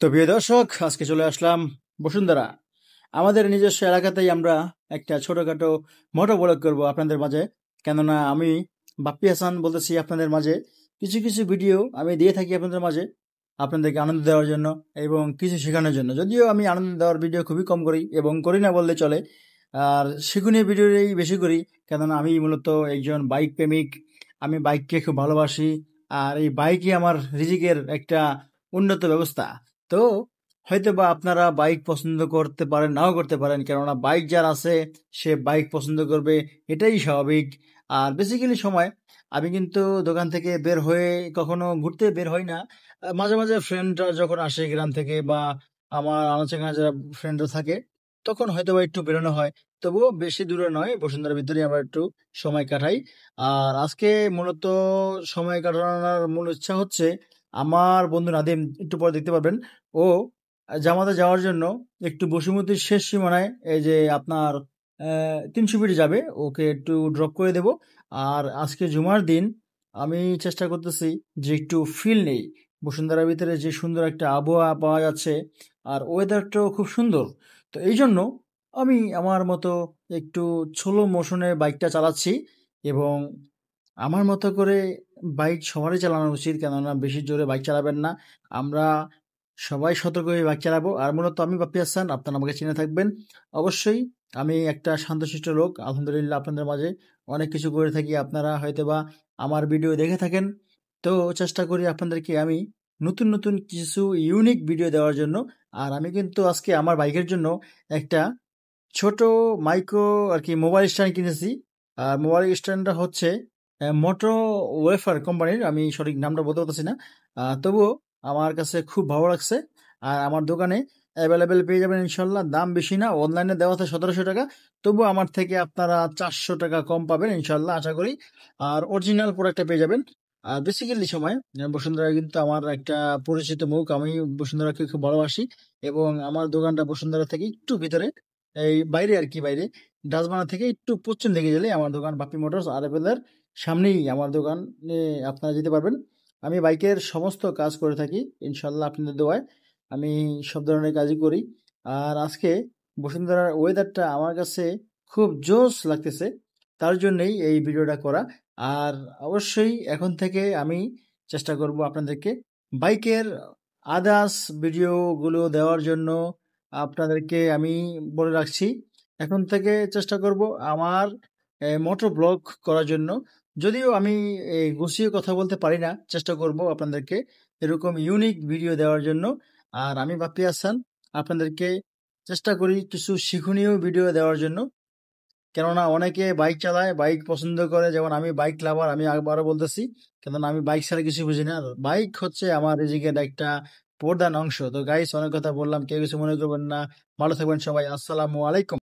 তো প্রিয় দর্শক, আজকে চলে আসলাম বসুন্ধরা। আমাদের নিজস্ব এলাকাতেই আমরা একটা ছোটখাটো মোটো ব্লগ করব আপনাদের মাঝে। কেননা আমি বাপ্পি হাসান বলতেছি আপনাদের মাঝে। কিছু কিছু ভিডিও আমি দিয়ে থাকি আপনাদের মাঝে, আপনাদেরকে আনন্দ দেওয়ার জন্য এবং কিছু শেখানোর জন্য। যদিও আমি আনন্দ দেওয়ার ভিডিও খুবই কম করি এবং করি না বললে চলে, আর শিক্ষণীয় ভিডিওই বেশি করি। কেননা আমি মূলত একজন বাইক প্রেমিক, আমি বাইককে খুব ভালোবাসি। আর এই বাইকই আমার রিজিকের একটা উন্নত ব্যবস্থা। তো হয়তোবা আপনারা বাইক পছন্দ করতে পারেন, নাও করতে পারেন। কেননা বাইক যার আছে সে বাইক পছন্দ করবে, এটাই স্বাভাবিক। আর বেসিক্যালি সময় আমি কিন্তু দোকান থেকে বের হয়ে কখনো ঘুরতে বের হই না। মাঝে মাঝে ফ্রেন্ডরা যখন আসে গ্রাম থেকে বা আমার আনাচে যারা ফ্রেন্ডরা থাকে, তখন হয়তোবা একটু বেরোনো হয়। তবুও বেশি দূরে নয়, বসুন্ধরার ভিতরেই আমরা একটু সময় কাটাই। আর আজকে মূলত সময় কাটানোর মূল ইচ্ছা হচ্ছে, আমার বন্ধু নাদিম, একটু পরে দেখতে পারবেন, ও জামাতে যাওয়ার জন্য একটু বসুমতির শেষ সীমানায়, এই যে আপনার ৩০০ ফিট যাবে, ওকে একটু ড্রপ করে দেব। আর আজকে জুমার দিন আমি চেষ্টা করতেছি যে একটু ফিল নেই। বসুন্ধরার ভিতরে যে সুন্দর একটা আবহাওয়া পাওয়া যাচ্ছে, আর ওয়েদারটাও খুব সুন্দর। তো এই জন্য আমি আমার মতো একটু স্লো মোশনে বাইকটা চালাচ্ছি। এবং আমার মতো করে বাইক সবারই চালানো উচিত, কেননা বেশি জোরে বাইক চালাবেন না। আমরা সবাই সতর্ক হয়ে বাইক চালাবো। আর মূলত আমি বাপ্পি হাসান, আপনারা আমাকে চিনে থাকবেন অবশ্যই। আমি একটা শান্তশিষ্ট লোক, আলহামদুলিল্লাহ। আপনাদের মাঝে অনেক কিছু করে থাকি, আপনারা হয়তোবা আমার ভিডিও দেখে থাকেন। তো চেষ্টা করি আপনাদেরকে আমি নতুন নতুন কিছু ইউনিক ভিডিও দেওয়ার জন্য। আর আমি কিন্তু আজকে আমার বাইকের জন্য একটা ছোট মাইক্রো আর কি মোবাইল স্ট্যান্ড কিনেছি। আর মোবাইল স্ট্যান্ডটা হচ্ছে মোটো ওয়েফার কোম্পানির, আমি সঠিক নামটা বলতে পারতেছি না। তবুও আমার কাছে খুব ভালো লাগছে। আর আমার দোকানে অ্যাভেলেবেল পেয়ে যাবেন ইনশাল্লাহ। দাম বেশি না, অনলাইনে দেওয়া আছে ১৭০০ টাকা। তবুও আমার থেকে আপনারা ৪০০ টাকা কম পাবেন ইনশাল্লাহ, আশা করি। আর অরিজিনাল প্রোডাক্টটা পেয়ে যাবেন। আর বেসিক্যালি সময় বসুন্ধরা কিন্তু আমার একটা পরিচিত মুখ, আমি বসুন্ধরাকে খুব ভালোবাসি। এবং আমার দোকানটা বসুন্ধরা থেকে একটু ভিতরে, এই বাইরে আর কি, বাইরে ডাচবাংলা থেকে একটু পশ্চিম দিকে গেলে আমার দোকান বাপ্পি মোটরস আরএফএল-এর সামনেই আমার দোকান। আপনারা যেতে পারবেন। আমি বাইকের সমস্ত কাজ করে থাকি ইনশাল্লাহ, আপনাদের দোয়ায়। আমি সব ধরনের কাজই করি। আর আজকে বসুন্ধরার ওয়েদারটা আমার কাছে খুব জোশ লাগতেছে, তার জন্যই এই ভিডিওটা করা। আর অবশ্যই এখন থেকে আমি চেষ্টা করব আপনাদেরকে বাইকের আদার্স ভিডিওগুলো দেওয়ার জন্য। আপনাদেরকে আমি বলে রাখছি, এখন থেকে চেষ্টা করব আমার মোটো ব্লগ করার জন্য। যদিও আমি গুছিয়ে কথা বলতে পারি না, চেষ্টা করব আপনাদেরকে এরকম ইউনিক ভিডিও দেওয়ার জন্য। আর আমি বাপ্পি হাসান, আপনাদেরকে চেষ্টা করি কিছু শিক্ষণীয় ভিডিও দেওয়ার জন্য। কেননা অনেকে বাইক চালায়, বাইক পছন্দ করে, যেমন আমি বাইক লাভার, আমি আবারও বলতেছি। কেননা আমি বাইক ছাড়া কিছু বুঝি না, আর বাইক হচ্ছে আমার রিজিকের একটা প্রধান অংশ। তো গাইস, অনেক কথা বললাম, কেউ কিছু মনে করবেন না। ভালো থাকবেন সবাই, আসসালামু আলাইকুম।